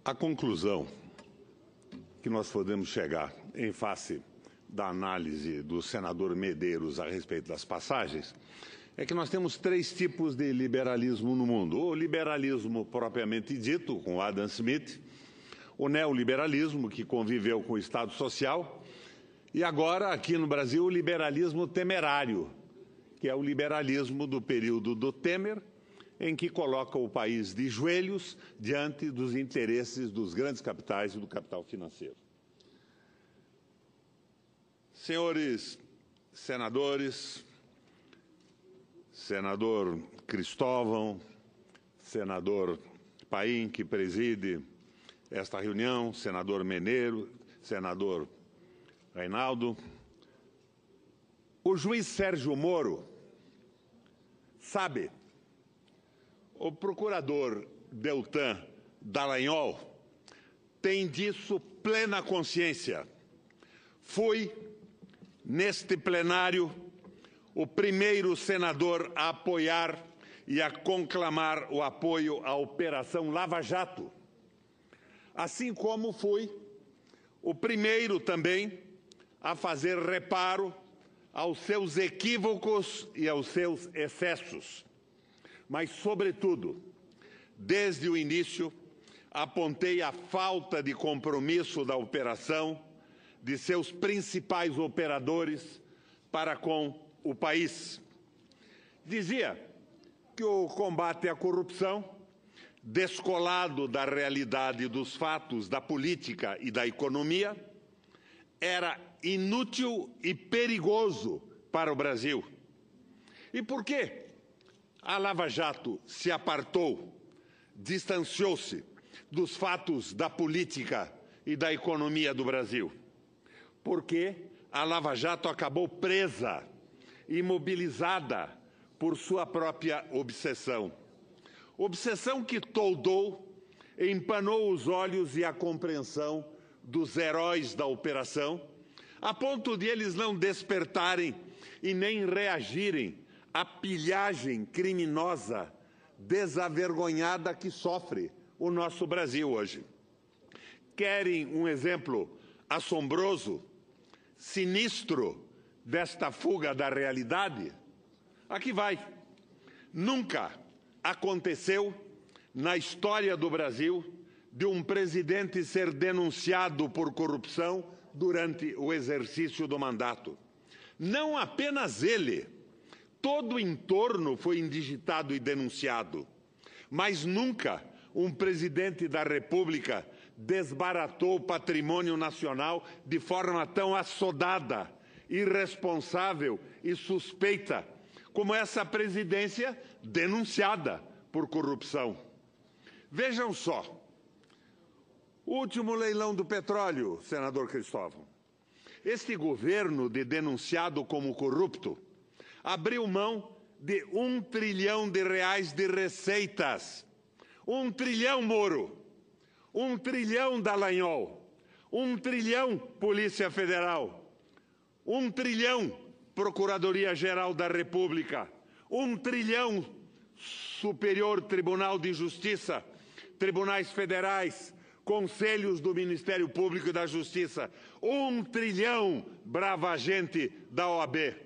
A conclusão que nós podemos chegar em face da análise do senador Medeiros a respeito das passagens é que nós temos três tipos de liberalismo no mundo. O liberalismo propriamente dito, com Adam Smith, o neoliberalismo, que conviveu com o Estado Social, e agora, aqui no Brasil, o liberalismo temerário, que é o liberalismo do período do Temer, em que coloca o país de joelhos diante dos interesses dos grandes capitais e do capital financeiro. Senhores senadores, senador Cristóvão, senador Paim, que preside esta reunião, senador Meneiro, senador Reinaldo, o juiz Sérgio Moro sabe, o procurador Deltan Dallagnol tem disso plena consciência. Fui, neste plenário, o primeiro senador a apoiar e a conclamar o apoio à Operação Lava Jato, assim como fui o primeiro também a fazer reparo aos seus equívocos e aos seus excessos. Mas, sobretudo, desde o início, apontei a falta de compromisso da operação, de seus principais operadores para com o país. Dizia que o combate à corrupção, descolado da realidade dos fatos, da política e da economia, era inútil e perigoso para o Brasil. E por quê? A Lava Jato se apartou, distanciou-se dos fatos da política e da economia do Brasil. Porque a Lava Jato acabou presa, imobilizada por sua própria obsessão. Obsessão que toldou, empanou os olhos e a compreensão dos heróis da operação, a ponto de eles não despertarem e nem reagirem à pilhagem criminosa, desavergonhada que sofre o nosso Brasil hoje. Querem um exemplo assombroso, sinistro desta fuga da realidade? Aqui vai. Nunca aconteceu na história do Brasil de um presidente ser denunciado por corrupção durante o exercício do mandato. Não apenas ele, todo o entorno foi indigitado e denunciado, mas nunca um presidente da República desbaratou o patrimônio nacional de forma tão assodada, irresponsável e suspeita como essa presidência denunciada por corrupção. Vejam só, o último leilão do petróleo, senador Cristóvão. Este governo de denunciado como corrupto abriu mão de R$1 trilhão de receitas. 1 trilhão, Moro. 1 trilhão, Dallagnol. 1 trilhão, Polícia Federal. 1 trilhão, Procuradoria-Geral da República. 1 trilhão, Superior Tribunal de Justiça, Tribunais Federais, Conselhos do Ministério Público e da Justiça. 1 trilhão, brava gente da OAB.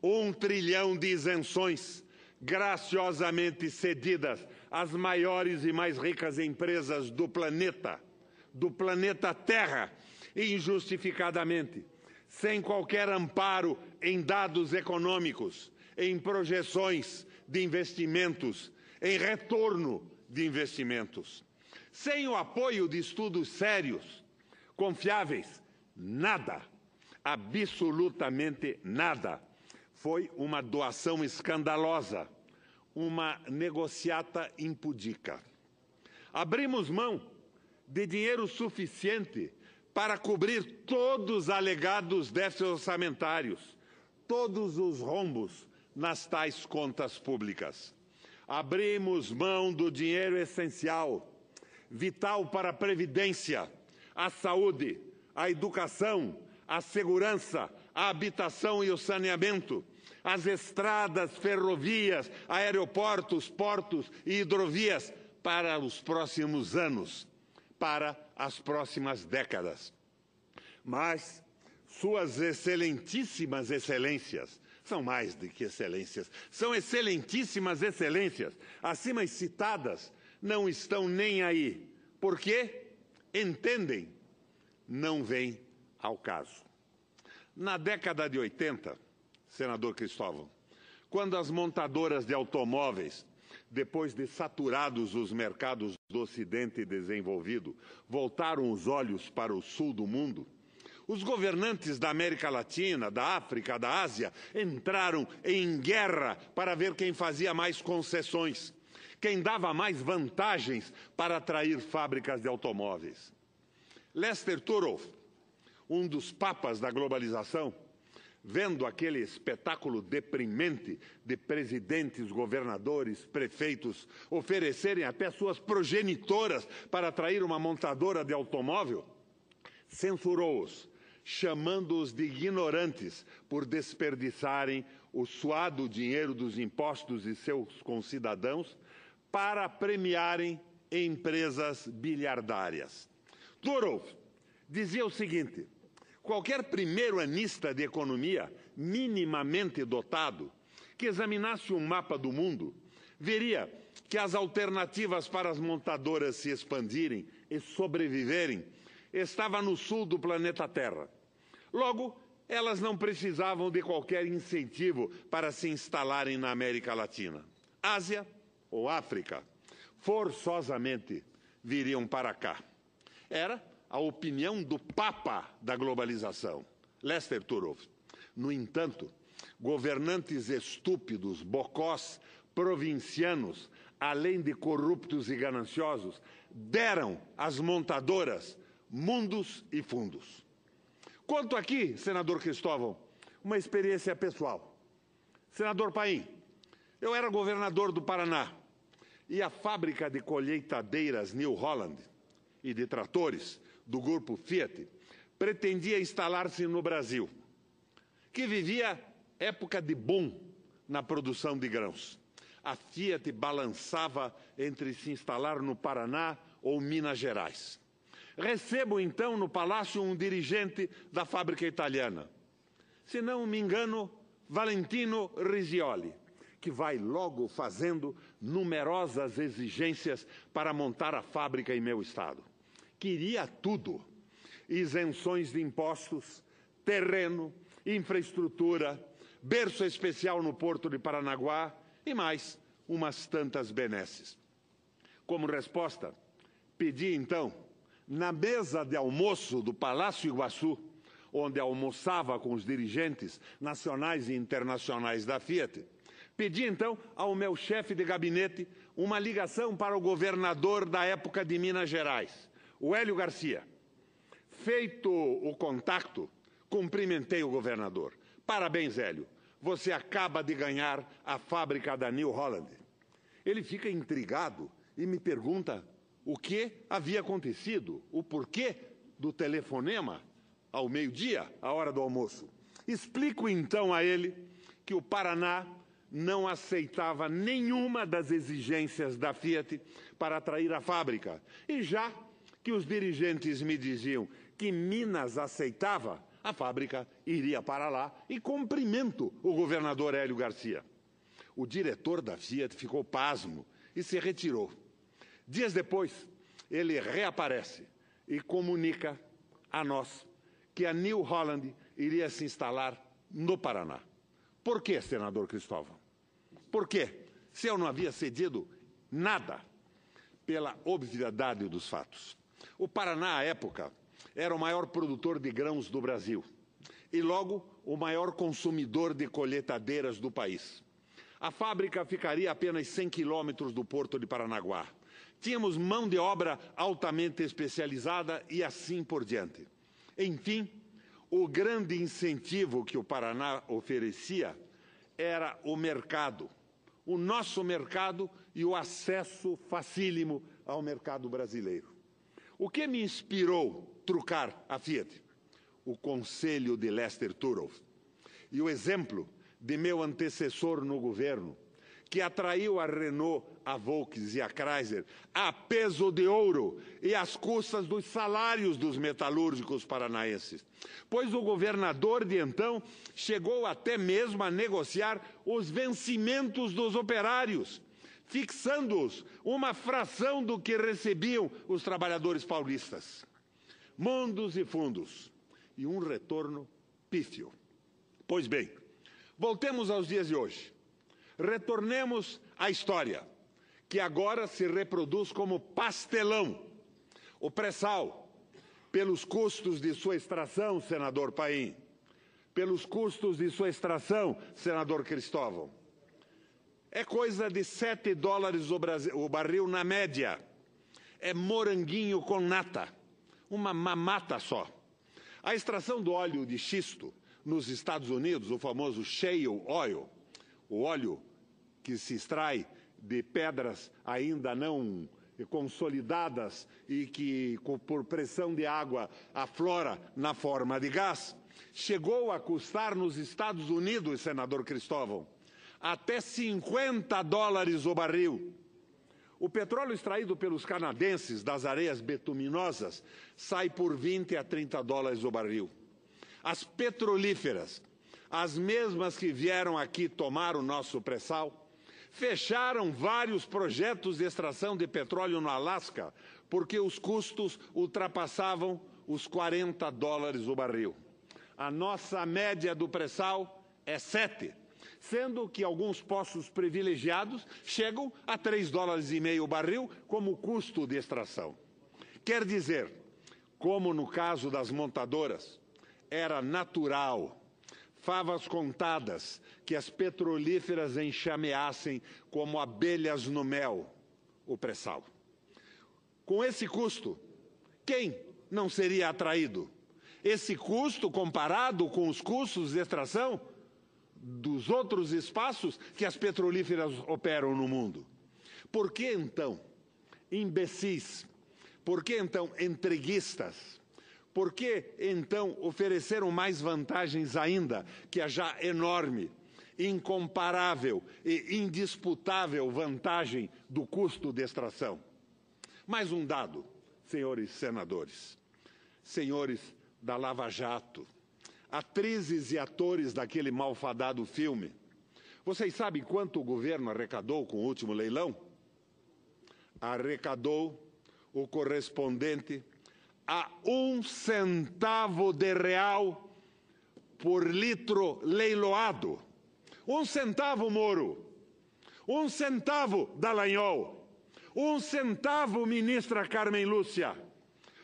1 trilhão de isenções graciosamente cedidas às maiores e mais ricas empresas do planeta Terra, injustificadamente, sem qualquer amparo em dados econômicos, em projeções de investimentos, em retorno de investimentos. Sem o apoio de estudos sérios, confiáveis, nada, absolutamente nada. Foi uma doação escandalosa, uma negociata impudica. Abrimos mão de dinheiro suficiente para cobrir todos os alegados déficits orçamentários, todos os rombos nas tais contas públicas. Abrimos mão do dinheiro essencial, vital para a previdência, a saúde, a educação, a segurança, a habitação e o saneamento, as estradas, ferrovias, aeroportos, portos e hidrovias para os próximos anos, para as próximas décadas. Mas suas excelentíssimas excelências, são mais do que excelências, são excelentíssimas excelências, acima citadas, não estão nem aí, porque entendem, não vem ao caso. Na década de 80, senador Cristóvão, quando as montadoras de automóveis, depois de saturados os mercados do Ocidente desenvolvido, voltaram os olhos para o sul do mundo, os governantes da América Latina, da África, da Ásia, entraram em guerra para ver quem fazia mais concessões, quem dava mais vantagens para atrair fábricas de automóveis. Lester Thurow, um dos papas da globalização, vendo aquele espetáculo deprimente de presidentes, governadores, prefeitos oferecerem até suas progenitoras para atrair uma montadora de automóvel, censurou-os, chamando-os de ignorantes por desperdiçarem o suado dinheiro dos impostos de seus concidadãos para premiarem empresas bilhardárias. Thurow dizia o seguinte: qualquer primeiro-anista de economia minimamente dotado que examinasse um mapa do mundo veria que as alternativas para as montadoras se expandirem e sobreviverem estava no sul do planeta Terra. Logo, elas não precisavam de qualquer incentivo para se instalarem na América Latina. Ásia ou África, forçosamente viriam para cá. Era a opinião do Papa da globalização, Lester Thurow. No entanto, governantes estúpidos, bocós, provincianos, além de corruptos e gananciosos, deram às montadoras mundos e fundos. Conto aqui, senador Cristóvão, uma experiência pessoal. Senador Paim, eu era governador do Paraná e a fábrica de colheitadeiras New Holland e de tratores do grupo Fiat pretendia instalar-se no Brasil, que vivia época de boom na produção de grãos. A Fiat balançava entre se instalar no Paraná ou Minas Gerais. Recebo, então, no palácio um dirigente da fábrica italiana, se não me engano, Valentino Risioli, que vai logo fazendo numerosas exigências para montar a fábrica em meu estado. Queria tudo: isenções de impostos, terreno, infraestrutura, berço especial no porto de Paranaguá e mais umas tantas benesses. Como resposta, pedi então, na mesa de almoço do Palácio Iguaçu, onde almoçava com os dirigentes nacionais e internacionais da Fiat, pedi então ao meu chefe de gabinete uma ligação para o governador da época de Minas Gerais, o Hélio Garcia. Feito o contato, cumprimentei o governador. Parabéns, Hélio, você acaba de ganhar a fábrica da New Holland. Ele fica intrigado e me pergunta o que havia acontecido, o porquê do telefonema ao meio-dia, à hora do almoço. Explico então a ele que o Paraná não aceitava nenhuma das exigências da Fiat para atrair a fábrica. E já que os dirigentes me diziam que Minas aceitava, a fábrica iria para lá e cumprimento o governador Hélio Garcia. O diretor da Fiat ficou pasmo e se retirou. Dias depois, ele reaparece e comunica a nós que a New Holland iria se instalar no Paraná. Por que, senador Cristóvão? Por quê? Se eu não havia cedido nada, pela obviedade dos fatos. O Paraná, à época, era o maior produtor de grãos do Brasil e, logo, o maior consumidor de colheitadeiras do país. A fábrica ficaria a apenas 100 quilômetros do porto de Paranaguá. Tínhamos mão de obra altamente especializada e assim por diante. Enfim, o grande incentivo que o Paraná oferecia era o mercado, o nosso mercado e o acesso facílimo ao mercado brasileiro. O que me inspirou trucar a Fiat? O conselho de Lester Thurow e o exemplo de meu antecessor no governo, que atraiu a Renault, a Volkswagen e a Chrysler a peso de ouro e às custas dos salários dos metalúrgicos paranaenses. Pois o governador de então chegou até mesmo a negociar os vencimentos dos operários, fixando-os uma fração do que recebiam os trabalhadores paulistas. Mundos e fundos, e um retorno pífio. Pois bem, voltemos aos dias de hoje. Retornemos à história, que agora se reproduz como pastelão. O pré-sal, pelos custos de sua extração, senador Paim, pelos custos de sua extração, senador Cristóvão, é coisa de $7 o barril na média. É moranguinho com nata, uma mamata só. A extração do óleo de xisto nos Estados Unidos, o famoso shale oil, o óleo que se extrai de pedras ainda não consolidadas e que, por pressão de água, aflora na forma de gás, chegou a custar nos Estados Unidos, senador Cristóvão, até $50 o barril. O petróleo extraído pelos canadenses das areias betuminosas sai por $20 a $30 o barril. As petrolíferas, as mesmas que vieram aqui tomar o nosso pré-sal, fecharam vários projetos de extração de petróleo no Alasca porque os custos ultrapassavam os $40 o barril. A nossa média do pré-sal é 7, sendo que alguns poços privilegiados chegam a $3,50 o barril como custo de extração. Quer dizer, como no caso das montadoras, era natural, favas contadas, que as petrolíferas enxameassem como abelhas no mel o pré-sal. Com esse custo, quem não seria atraído? Esse custo comparado com os custos de extração dos outros espaços que as petrolíferas operam no mundo. Por que então, imbecis? Por que então, entreguistas? Por que, então, ofereceram mais vantagens ainda que a já enorme, incomparável e indisputável vantagem do custo de extração? Mais um dado, senhores senadores, senhores da Lava Jato, atrizes e atores daquele malfadado filme. Vocês sabem quanto o governo arrecadou com o último leilão? Arrecadou o correspondente a 1 centavo de real por litro leiloado. 1 centavo, Moro. 1 centavo, Dallagnol. 1 centavo, ministra Carmen Lúcia.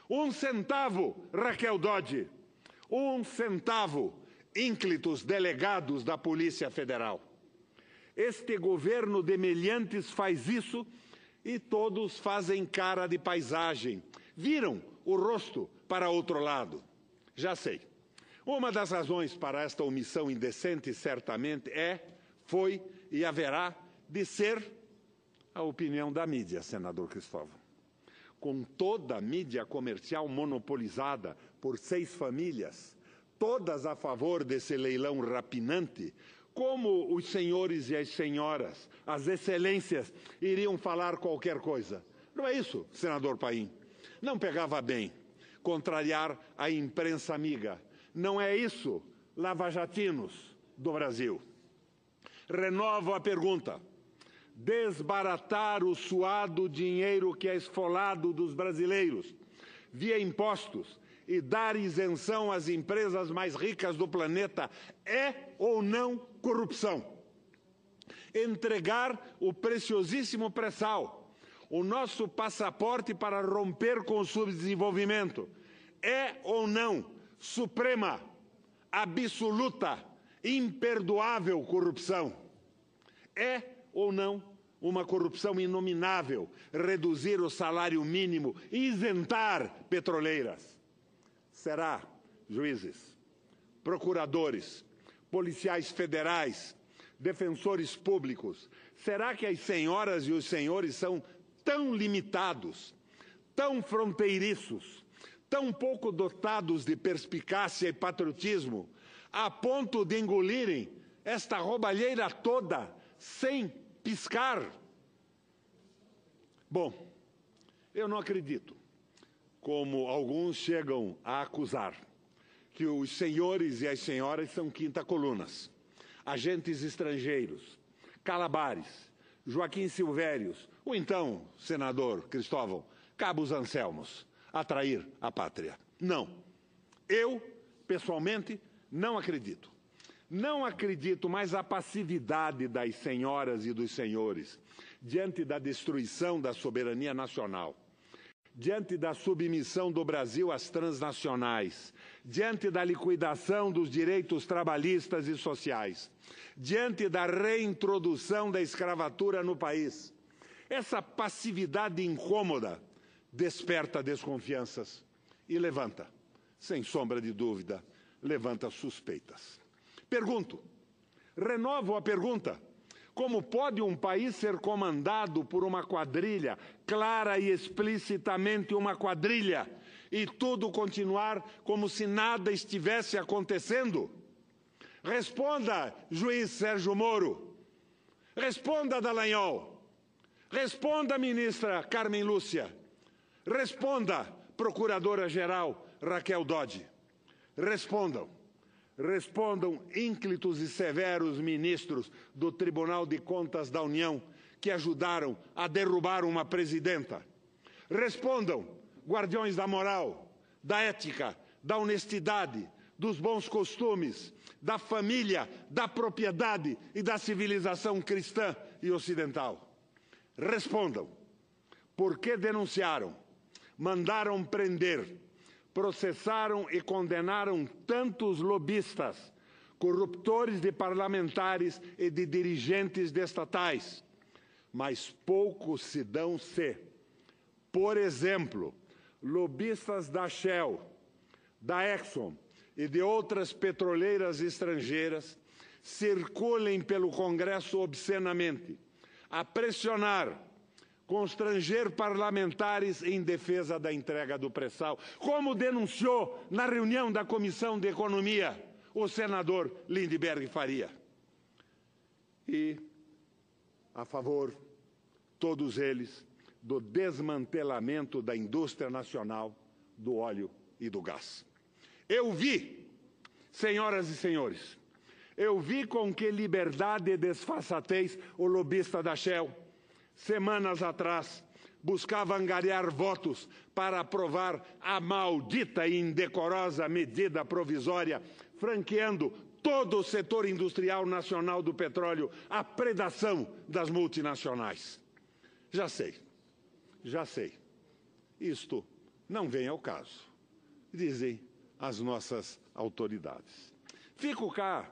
1 centavo, Raquel Dodge. 1 centavo, ínclitos delegados da Polícia Federal. Este governo de meliantes faz isso e todos fazem cara de paisagem. Viram o rosto para outro lado. Já sei. Uma das razões para esta omissão indecente certamente foi e haverá de ser a opinião da mídia, senador Cristóvão. Com toda a mídia comercial monopolizada por 6 famílias, todas a favor desse leilão rapinante, como os senhores e as senhoras, as excelências, iriam falar qualquer coisa? Não é isso, senador Paim? Não pegava bem contrariar a imprensa amiga. Não é isso, lavajatinos do Brasil. Renovo a pergunta. Desbaratar o suado dinheiro que é esfolado dos brasileiros via impostos e dar isenção às empresas mais ricas do planeta é ou não corrupção? Entregar o preciosíssimo pré-sal, o nosso passaporte para romper com o subdesenvolvimento, é ou não suprema, absoluta, imperdoável corrupção? É ou não uma corrupção inominável reduzir o salário mínimo e isentar petroleiras? Será, juízes, procuradores, policiais federais, defensores públicos, será que as senhoras e os senhores são tão limitados, tão fronteiriços, tão pouco dotados de perspicácia e patriotismo, a ponto de engolirem esta roubalheira toda sem piscar. Bom, eu não acredito, como alguns chegam a acusar, que os senhores e as senhoras são quinta-colunas, agentes estrangeiros, Calabares, Joaquim Silvérios, ou então, senador Cristóvão, cabos Anselmos, a trair a pátria. Não. Eu, pessoalmente, não acredito. Não acredito, mas a passividade das senhoras e dos senhores diante da destruição da soberania nacional, diante da submissão do Brasil às transnacionais, diante da liquidação dos direitos trabalhistas e sociais, diante da reintrodução da escravatura no país. Essa passividade incômoda desperta desconfianças e levanta, sem sombra de dúvida, levanta suspeitas. Pergunto, renovo a pergunta: como pode um país ser comandado por uma quadrilha, clara e explicitamente uma quadrilha, e tudo continuar como se nada estivesse acontecendo? Responda, juiz Sérgio Moro. Responda, Dallagnol. Responda, ministra Carmen Lúcia. Responda, procuradora-geral Raquel Dodge. Respondam. Respondam, ínclitos e severos ministros do Tribunal de Contas da União, que ajudaram a derrubar uma presidenta. Respondam, guardiões da moral, da ética, da honestidade, dos bons costumes, da família, da propriedade e da civilização cristã e ocidental. Respondam, por que denunciaram, mandaram prender, processaram e condenaram tantos lobistas, corruptores de parlamentares e de dirigentes estatais, mas poucos se dão se, por exemplo, lobistas da Shell, da Exxon e de outras petroleiras estrangeiras circulem pelo Congresso obscenamente, a pressionar, constranger parlamentares em defesa da entrega do pré-sal, como denunciou na reunião da Comissão de Economia o senador Lindbergh Faria. E a favor, todos eles, do desmantelamento da indústria nacional do óleo e do gás. Eu vi, senhoras e senhores, eu vi com que liberdade e desfaçatez o lobista da Shell, semanas atrás, buscava angariar votos para aprovar a maldita e indecorosa medida provisória, franqueando todo o setor industrial nacional do petróleo à predação das multinacionais. Já sei, isto não vem ao caso, dizem as nossas autoridades. Fico cá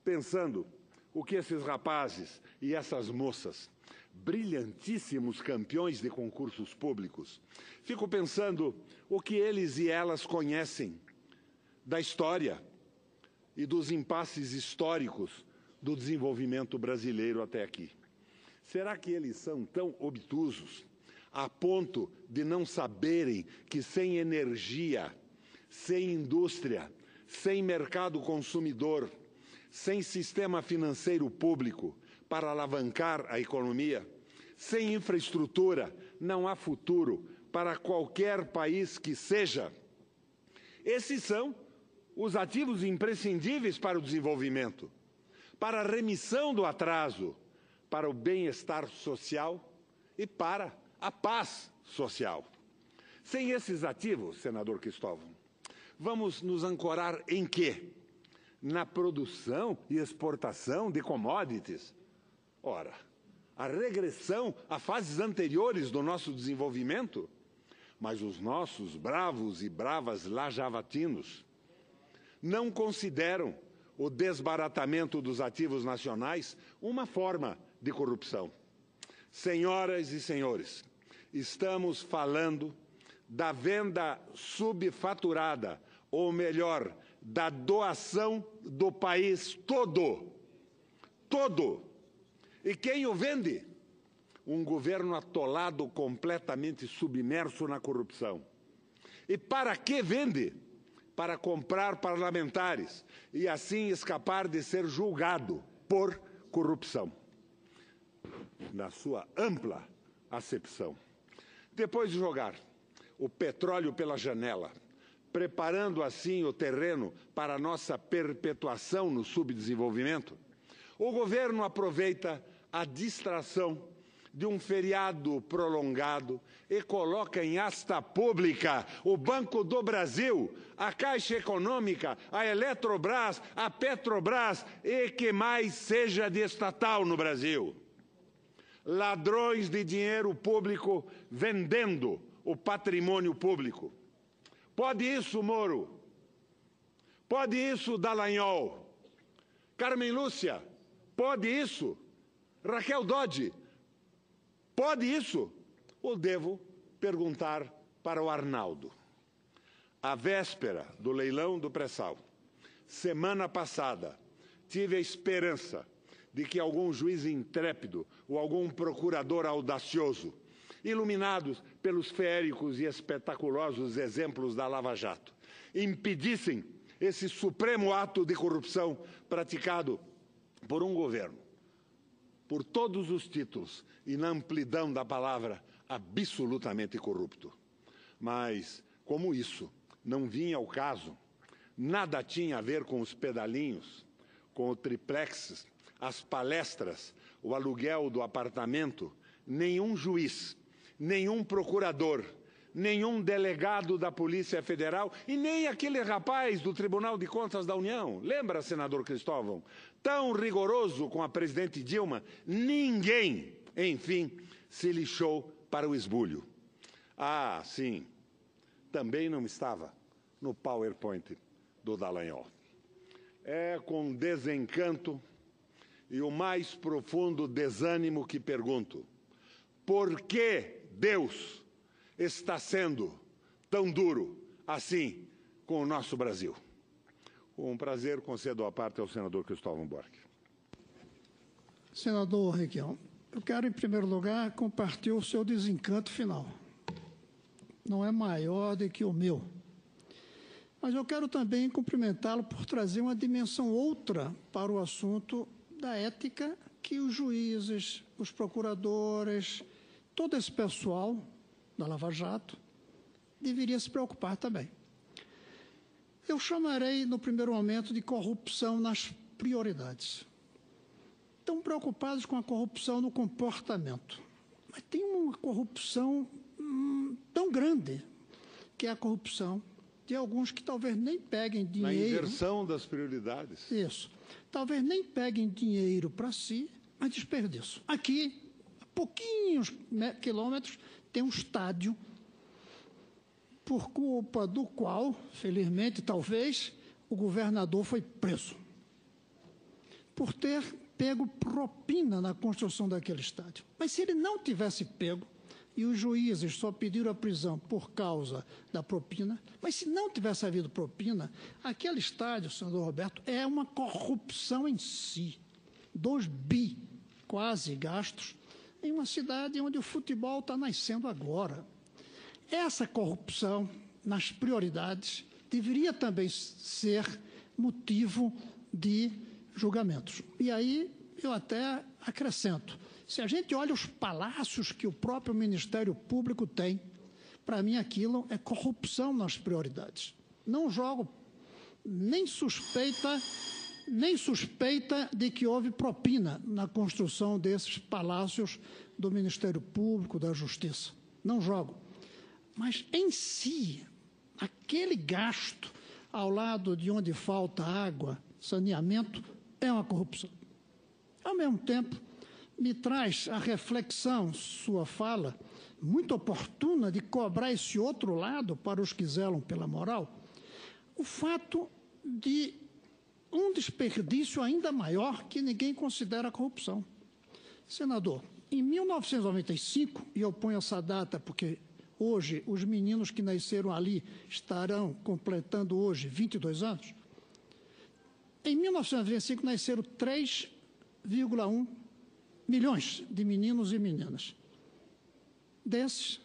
pensando o que esses rapazes e essas moças, brilhantíssimos campeões de concursos públicos, fico pensando o que eles e elas conhecem da história e dos impasses históricos do desenvolvimento brasileiro até aqui. Será que eles são tão obtusos a ponto de não saberem que sem energia, sem indústria, sem mercado consumidor, sem sistema financeiro público para alavancar a economia, sem infraestrutura, não há futuro para qualquer país que seja? Esses são os ativos imprescindíveis para o desenvolvimento, para a remissão do atraso, para o bem-estar social e para a paz social. Sem esses ativos, senador Cristóvão, vamos nos ancorar em quê? Na produção e exportação de commodities? Ora, a regressão a fases anteriores do nosso desenvolvimento? Mas os nossos bravos e bravas lajavatinos não consideram o desbaratamento dos ativos nacionais uma forma de corrupção. Senhoras e senhores, estamos falando da venda subfaturada, ou melhor, da doação do país todo. Todo. E quem o vende? Um governo atolado, completamente submerso na corrupção. E para que vende? Para comprar parlamentares e assim escapar de ser julgado por corrupção. na sua ampla acepção. Depois de jogar o petróleo pela janela, preparando assim o terreno para a nossa perpetuação no subdesenvolvimento, o governo aproveita a distração de um feriado prolongado e coloca em asta pública o Banco do Brasil, a Caixa Econômica, a Eletrobras, a Petrobras e que mais seja de estatal no Brasil. Ladrões de dinheiro público vendendo o patrimônio público. Pode isso, Moro? Pode isso, Dallagnol? Carmen Lúcia? Pode isso? Raquel Dodge? Pode isso? Ou devo perguntar para o Arnaldo? À véspera do leilão do pré-sal, semana passada, tive a esperança de que algum juiz intrépido ou algum procurador audacioso, iluminados pelos feéricos e espetaculosos exemplos da Lava Jato, impedissem esse supremo ato de corrupção praticado por um governo, por todos os títulos e na amplidão da palavra, absolutamente corrupto. Mas, como isso não vinha ao caso, nada tinha a ver com os pedalinhos, com o triplex, as palestras, o aluguel do apartamento, nenhum juiz, nenhum procurador, nenhum delegado da Polícia Federal e nem aquele rapaz do Tribunal de Contas da União, lembra, senador Cristóvão? Tão rigoroso com a presidente Dilma, ninguém, enfim, se lixou para o esbulho. Ah, sim, também não estava no PowerPoint do Dallagnol. É com desencanto e o mais profundo desânimo que pergunto: por que Deus está sendo tão duro assim com o nosso Brasil? Um prazer, concedo a parte ao senador Cristóvão Buarque. Senador Requião, eu quero, em primeiro lugar, compartilhar o seu desencanto final. Não é maior do que o meu. Mas eu quero também cumprimentá-lo por trazer uma dimensão outra para o assunto da ética que os juízes, os procuradores, todo esse pessoal da Lava Jato deveria se preocupar também. Eu chamarei, no primeiro momento, de corrupção nas prioridades. Estão preocupados com a corrupção no comportamento. Mas tem uma corrupção tão grande, que é a corrupção de alguns que talvez nem peguem dinheiro... Na inversão das prioridades. Isso. Talvez nem peguem dinheiro para si, mas desperdício. Aqui, a pouquinhos quilômetros, tem um estádio por culpa do qual, felizmente, talvez, o governador foi preso. Por ter pego propina na construção daquele estádio. Mas se ele não tivesse pego, e os juízes só pediram a prisão por causa da propina, mas se não tivesse havido propina, aquele estádio, senador Roberto, é uma corrupção em si. 2 bi, quase, gastos, em uma cidade onde o futebol está nascendo agora. Essa corrupção nas prioridades deveria também ser motivo de julgamentos. E aí eu até acrescento, se a gente olha os palácios que o próprio Ministério Público tem, para mim aquilo é corrupção nas prioridades. Não jogo nem suspeita de que houve propina na construção desses palácios do Ministério Público, da Justiça. Não jogo. Mas, em si, aquele gasto ao lado de onde falta água, saneamento, é uma corrupção. Ao mesmo tempo, me traz a reflexão, sua fala, muito oportuna, de cobrar esse outro lado para os que zelam pela moral, o fato de um desperdício ainda maior que ninguém considera corrupção. Senador, em 1995, e eu ponho essa data porque hoje os meninos que nasceram ali estarão completando hoje 22 anos, em 1995 nasceram 3,1 milhões de meninos e meninas. Desses,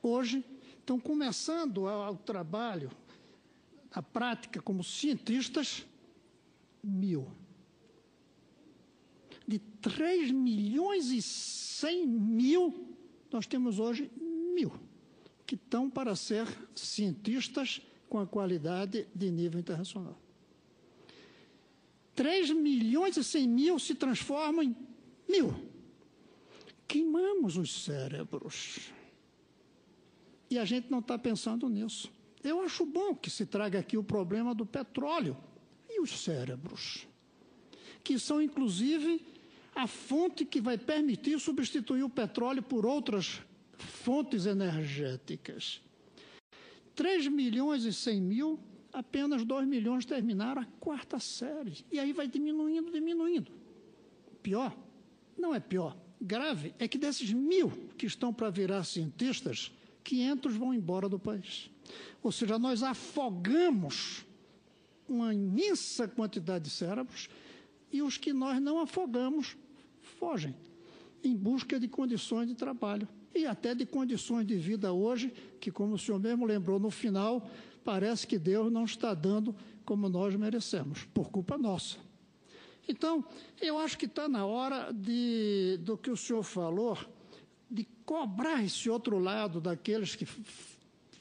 hoje, estão começando o trabalho, a prática como cientistas, 1.000. De 3 milhões e 100 mil, nós temos hoje 1.000, que estão para ser cientistas com a qualidade de nível internacional. 3 milhões e 100 mil se transformam em 1.000. Queimamos os cérebros. E a gente não está pensando nisso. Eu acho bom que se traga aqui o problema do petróleo e os cérebros, que são, inclusive, a fonte que vai permitir substituir o petróleo por outras fontes energéticas. 3 milhões e 100 mil, apenas 2 milhões terminaram a 4ª série. E aí vai diminuindo, diminuindo. Pior? Não é pior. Grave é que desses 1.000 que estão para virar cientistas, 500 vão embora do país. Ou seja, nós afogamos uma imensa quantidade de cérebros e os que nós não afogamos fogem em busca de condições de trabalho e até de condições de vida hoje, que, como o senhor mesmo lembrou no final, parece que Deus não está dando como nós merecemos, por culpa nossa. Então, eu acho que está na hora do que o senhor falou, de cobrar esse outro lado daqueles que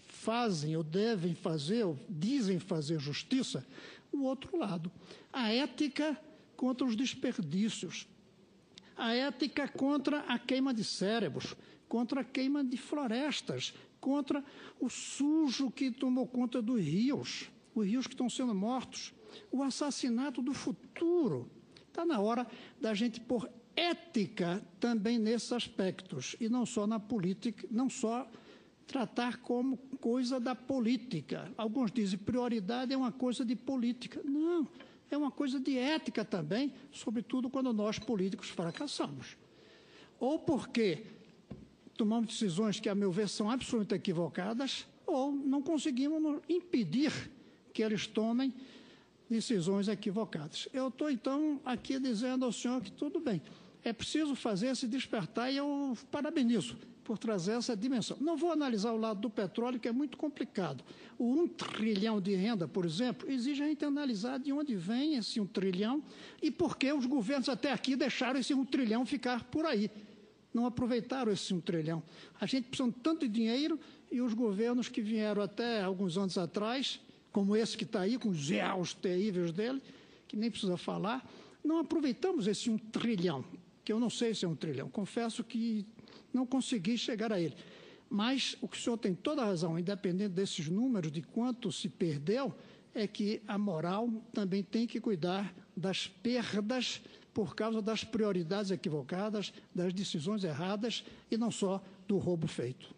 fazem ou devem fazer, ou dizem fazer justiça, o outro lado. A ética contra os desperdícios, a ética contra a queima de cérebros, contra a queima de florestas, contra o sujo que tomou conta dos rios, os rios que estão sendo mortos, o assassinato do futuro. Está na hora da gente pôr ética também nesses aspectos, e não só na política, não só tratar como coisa da política. Alguns dizem que prioridade é uma coisa de política. Não, é uma coisa de ética também, sobretudo quando nós políticos fracassamos. Ou porque tomamos decisões que, a meu ver, são absolutamente equivocadas, ou não conseguimos impedir que eles tomem decisões equivocadas. Eu estou, então, aqui dizendo ao senhor que tudo bem, é preciso fazer esse despertar e eu parabenizo por trazer essa dimensão. Não vou analisar o lado do petróleo, que é muito complicado. O 1 trilhão de renda, por exemplo, exige a gente analisar de onde vem esse 1 trilhão e por que os governos até aqui deixaram esse 1 trilhão ficar por aí. Não aproveitaram esse 1 trilhão. A gente precisa de tanto dinheiro e os governos que vieram até alguns anos atrás, como esse que está aí, com os erros terríveis dele, que nem precisa falar, não aproveitamos esse 1 trilhão, que eu não sei se é 1 trilhão, confesso que não consegui chegar a ele. Mas o que o senhor tem toda a razão, independente desses números, de quanto se perdeu, é que a moral também tem que cuidar das perdas por causa das prioridades equivocadas, das decisões erradas e não só do roubo feito.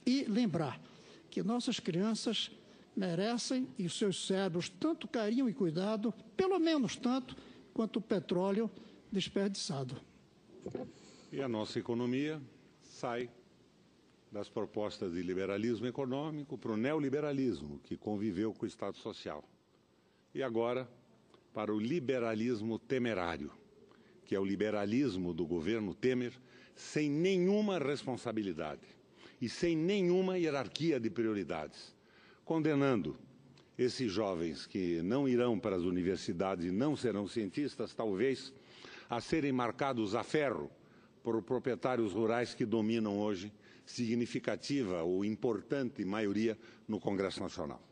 E lembrar que nossas crianças merecem e os seus cérebros tanto carinho e cuidado, pelo menos tanto, quanto o petróleo desperdiçado. E a nossa economia sai das propostas de liberalismo econômico para o neoliberalismo, que conviveu com o Estado Social. E agora, para o liberalismo temerário, que é o liberalismo do governo Temer, sem nenhuma responsabilidade e sem nenhuma hierarquia de prioridades, condenando esses jovens que não irão para as universidades e não serão cientistas, talvez, a serem marcados a ferro por proprietários rurais que dominam hoje significativa ou importante maioria no Congresso Nacional.